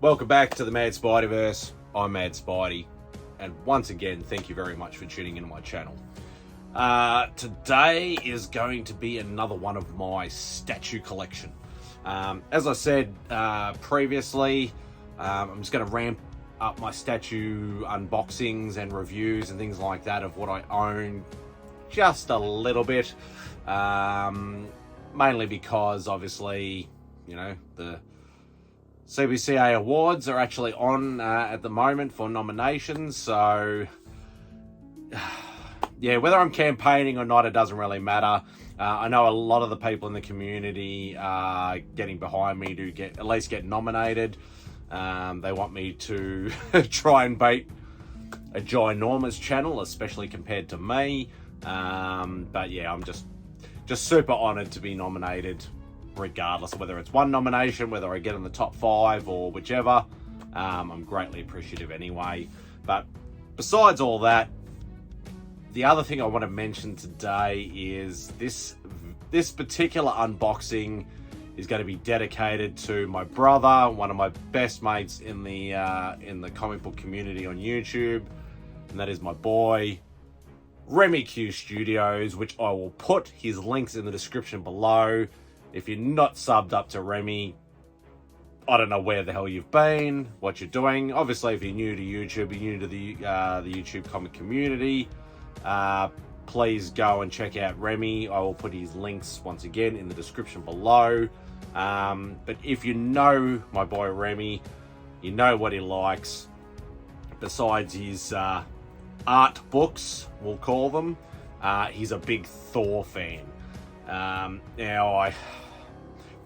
Welcome back to the Mad Spideyverse. I'm Mad Spidey, and once again, thank you very much for tuning into my channel. Today is going to be another one of my statue collection. As I said previously, I'm just going to ramp up my statue unboxings and reviews and things like that of what I own just a little bit. Mainly because, obviously, you know, the CBCA awards are actually on at the moment for nominations, so yeah, whether I'm campaigning or not, it doesn't really matter. I know a lot of the people in the community are getting behind me to at least get nominated. They want me to try and beat a ginormous channel, especially compared to me. But yeah, I'm just super honored to be nominated, regardless of whether it's one nomination, whether I get in the top 5 or whichever. I'm greatly appreciative anyway. But besides all that, the other thing I want to mention today is this particular unboxing is going to be dedicated to my brother, one of my best mates in the comic book community on YouTube, and that is my boy Remy Q Studios, which I will put his links in the description below. If you're not subbed up to Remy, I don't know where the hell you've been, what you're doing. Obviously, if you're new to YouTube, you're new to the YouTube comic community, please go and check out Remy. I will put his links once again in the description below. But if you know my boy Remy, you know what he likes. Besides his art books, we'll call them, he's a big Thor fan. Now,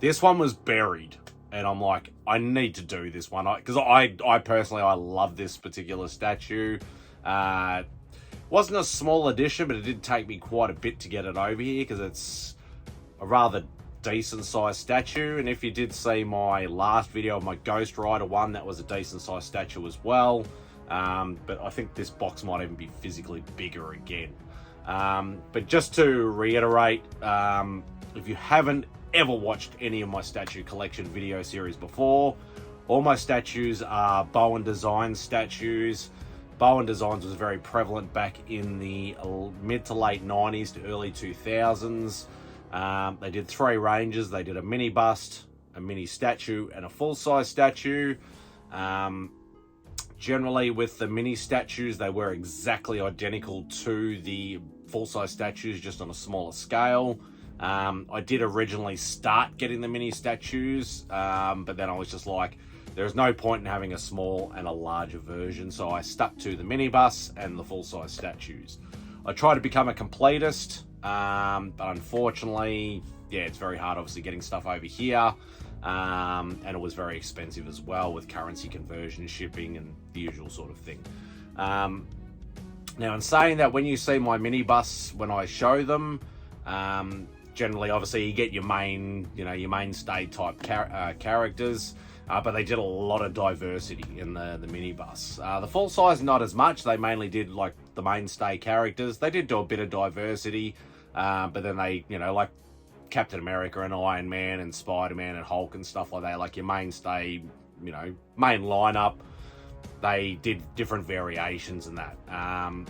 this one was buried, and I'm like, I need to do this one, because I personally, I love this particular statue. Wasn't a small edition, but it did take me quite a bit to get it over here, because it's a rather decent sized statue. And if you did see my last video of my Ghost Rider one, that was a decent sized statue as well. But I think this box might even be physically bigger again. But just to reiterate, if you haven't ever watched any of my statue collection video series before, all my statues are Bowen Designs statues. Bowen Designs was very prevalent back in the mid to late 90s to early 2000s. They did 3 ranges. They did a mini bust, a mini statue, and a full-size statue. Generally, with the mini statues, they were exactly identical to the full-size statues, just on a smaller scale. I did originally start getting the mini statues, but then I was just like, there's no point in having a small and a larger version, so I stuck to the minibus and the full-size statues. I tried to become a completist, but unfortunately, yeah, it's very hard, obviously, getting stuff over here. And it was very expensive as well, with currency conversion, shipping, and the usual sort of thing. Now, in saying that, when you see my minibus, when I show them, generally, obviously, you get your mainstay type characters, but they did a lot of diversity in the minibus. The full size, not as much. They mainly did like the mainstay characters. They did do a bit of diversity, but then they, like Captain America and Iron Man and Spider-Man and Hulk and stuff like that, like your mainstay, main lineup, they did different variations in that.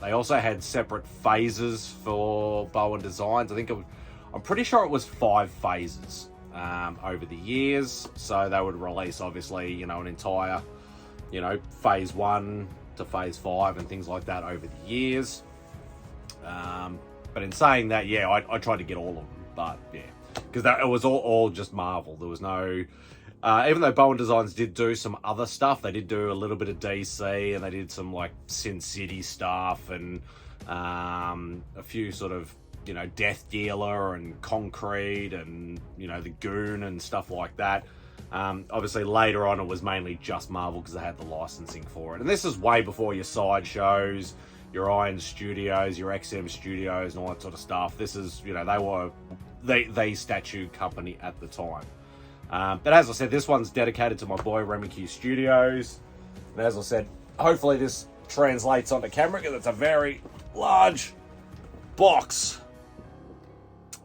They also had separate phases for Bowen Designs. I'm pretty sure it was 5 phases over the years. So they would release, obviously, an entire, phase 1 to phase 5 and things like that over the years. But in saying that, yeah, I tried to get all of them. But yeah, because it was all just Marvel. There was no, even though Bowen Designs did do some other stuff, they did do a little bit of DC, and they did some like Sin City stuff, and a few sort of, Death Dealer and Concrete, and the Goon and stuff like that. Obviously later on it was mainly just Marvel, because they had the licensing for it. And this is way before your sideshows, your Iron Studios, your XM Studios, and all that sort of stuff. This is, they were the statue company at the time. But as I said, this one's dedicated to my boy Remy Q Studios. And as I said, hopefully this translates onto camera, because it's a very large box.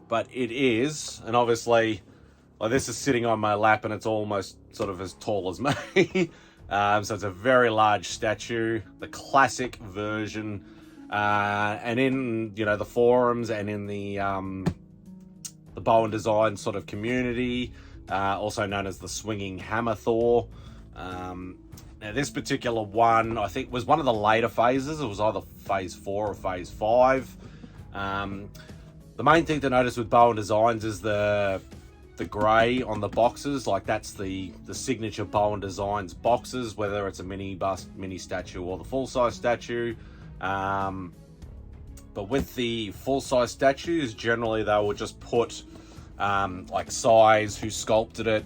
But it is, and obviously, like, this is sitting on my lap, and it's almost sort of as tall as me. So it's a very large statue, the classic version. And in, you know, the forums and in the Bowen Designs sort of community, also known as the Swinging Hammer Thor. Now this particular one, I think, was one of the later phases. It was either phase 4 or phase 5. The main thing to notice with Bowen Designs is the grey on the boxes. Like, that's the signature Bowen Designs boxes, whether it's a mini bust, mini statue, or the full-size statue. But with the full-size statues, generally they will just put like size, who sculpted it,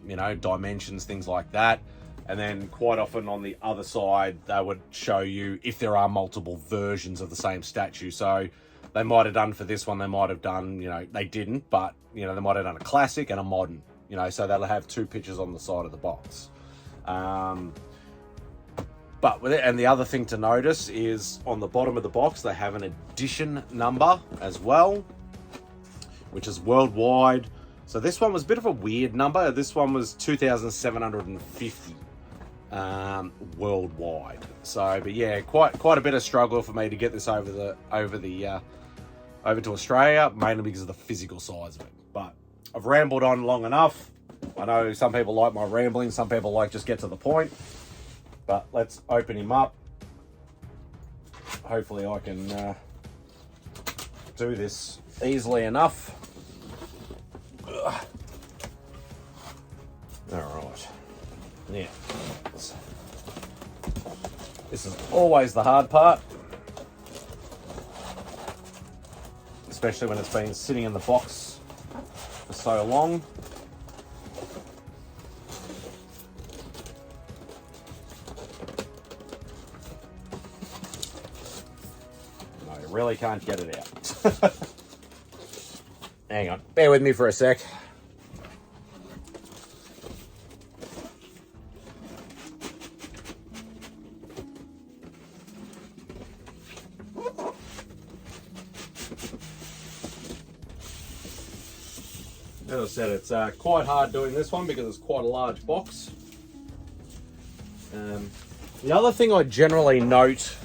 you know, dimensions, things like that. And then quite often on the other side, they would show you if there are multiple versions of the same statue. So they might have done for this one, they might have done, you know, they didn't, but, you know, they might have done a classic and a modern, you know, so they'll have 2 pictures on the side of the box. But with it, and the other thing to notice is on the bottom of the box, they have an edition number as well, which is worldwide. So this one was a bit of a weird number. This one was 2,750 worldwide. So, but yeah, quite a bit of struggle for me to get this over to Australia, mainly because of the physical size of it. But I've rambled on long enough. I know some people like my rambling, some people like just get to the point. But let's open him up. Hopefully I can do this easily enough. Ugh. All right. Yeah. This is always the hard part, especially when it's been sitting in the box for so long. No, you really can't get it out. Hang on, bear with me for a sec. As I said, it's quite hard doing this one because it's quite a large box. The other thing I generally note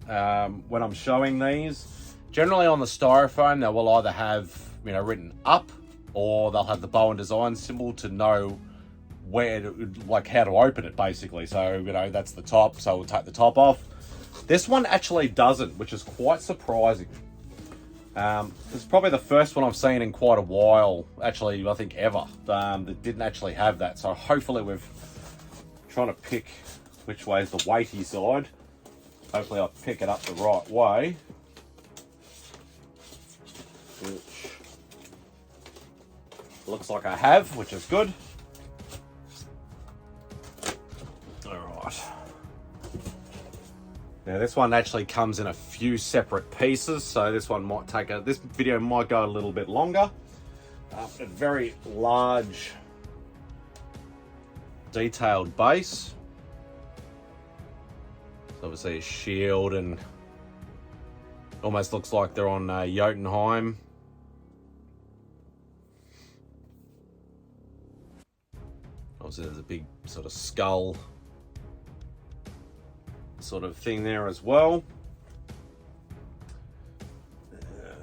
when I'm showing these, generally on the styrofoam, they will either have, you know, written up, or they'll have the Bowen Designs symbol to know where to, like, how to open it, basically. So, you know, that's the top, so we'll take the top off. This one actually doesn't, which is quite surprising. It's probably the first one I've seen in quite a while, actually, I think ever, that didn't actually have that. So hopefully we're trying to pick which way is the weighty side. Hopefully I'll pick it up the right way. Which looks like I have, which is good. All right. Now this one actually comes in a few separate pieces, so this one might take this video might go a little bit longer. A very large, detailed base. So obviously a shield, and almost looks like they're on Jotunheim. Obviously there's a big sort of skull sort of thing there as well.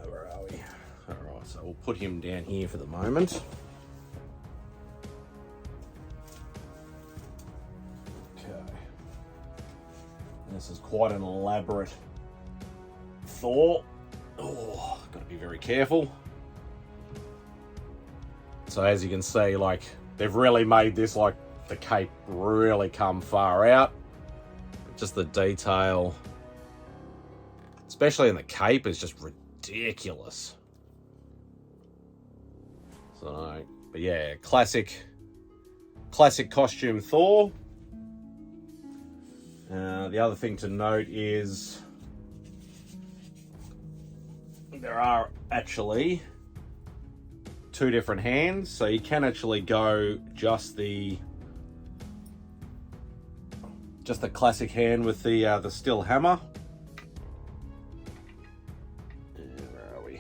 Where are we? All right, so we'll put him down here for the moment. Okay. And this is quite an elaborate Thor. Oh, got to be very careful. So as you can see, like, they've really made this, like, the cape really come far out. Just the detail, especially in the cape, is just ridiculous. So, but yeah, classic costume Thor. The other thing to note is there are actually 2 different hands, so you can actually go just the classic hand with the steel hammer. Where are we?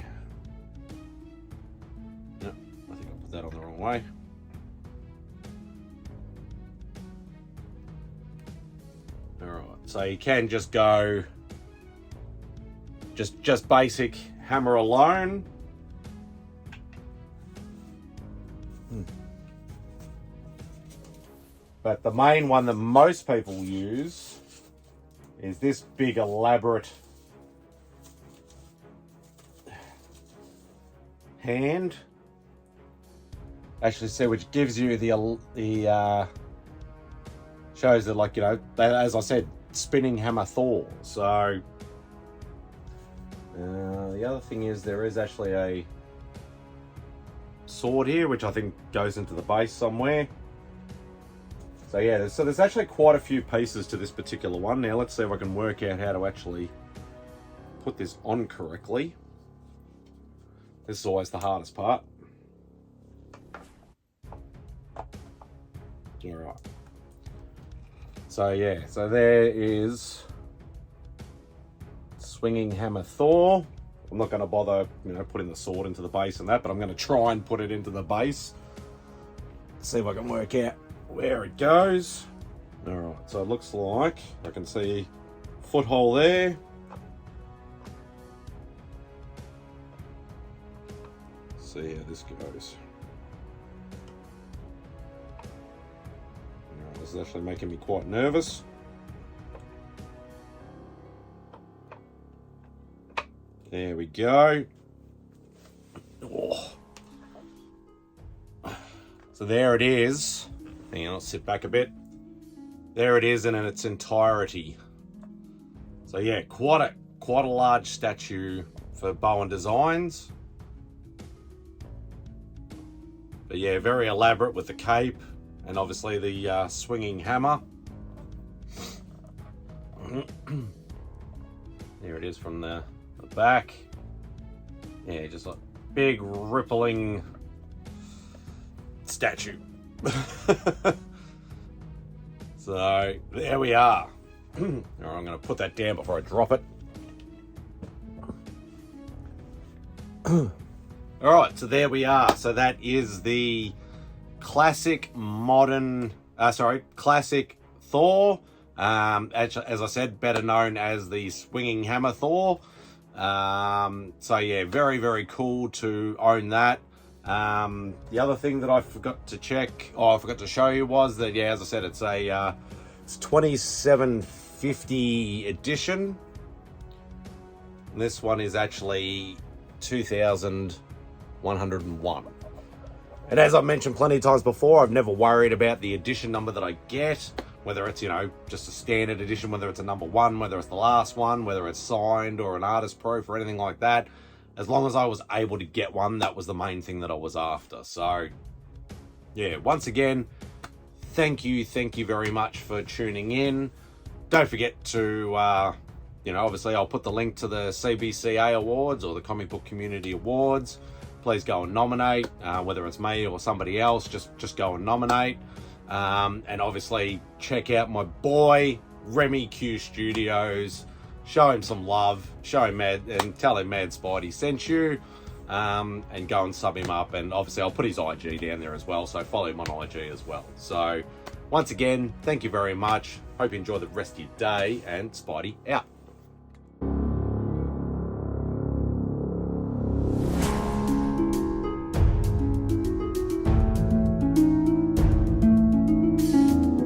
No, I think I put that on the wrong way. So you can just go just basic hammer alone. But the main one that most people use is this big elaborate hand. Actually, see, which gives you the shows that, like, you know, as I said, spinning hammer Thor. So the other thing is there is actually a sword here, which I think goes into the base somewhere. So yeah, so there's actually quite a few pieces to this particular one. Now let's see if I can work out how to actually put this on correctly. This is always the hardest part. All right. So yeah, so there is swinging hammer Thor. I'm not going to bother, you know, putting the sword into the base and that, but I'm going to try and put it into the base. See if I can work out where it goes. All right, so it looks like I can see foothold there. See how this goes. All right, this is actually making me quite nervous. There we go. Oh. So there it is. Hang on, I'll sit back a bit. There it is in its entirety. So yeah, quite a large statue for Bowen Designs. But yeah, very elaborate with the cape and obviously the swinging hammer. There it is from the back. Yeah, just like big rippling statue. So there we are. I'm going to put that down before I drop it. All right, so there we are. So that is the classic classic Thor. As I said, better known as the swinging hammer Thor. So yeah, very, very cool to own that. The other thing that I forgot to show you was that, yeah, as I said, it's a it's 2750 edition. And this one is actually 2101. And as I've mentioned plenty of times before, I've never worried about the edition number that I get, whether it's, you know, just a standard edition, whether it's a number one, whether it's the last one, whether it's signed or an artist proof or anything like that. As long as I was able to get one, that was the main thing that I was after. So yeah, once again, thank you very much for tuning in. Don't forget to, you know, obviously I'll put the link to the CBCA Awards or the Comic Book Community Awards. Please go and nominate, whether it's me or somebody else, just go and nominate. And obviously check out my boy, Remy Q Studios. Show him some love, show him and tell him Mad Spidey sent you, and go and sub him up. And obviously I'll put his IG down there as well, so follow him on IG as well. So once again, thank you very much. Hope you enjoy the rest of your day, and Spidey out.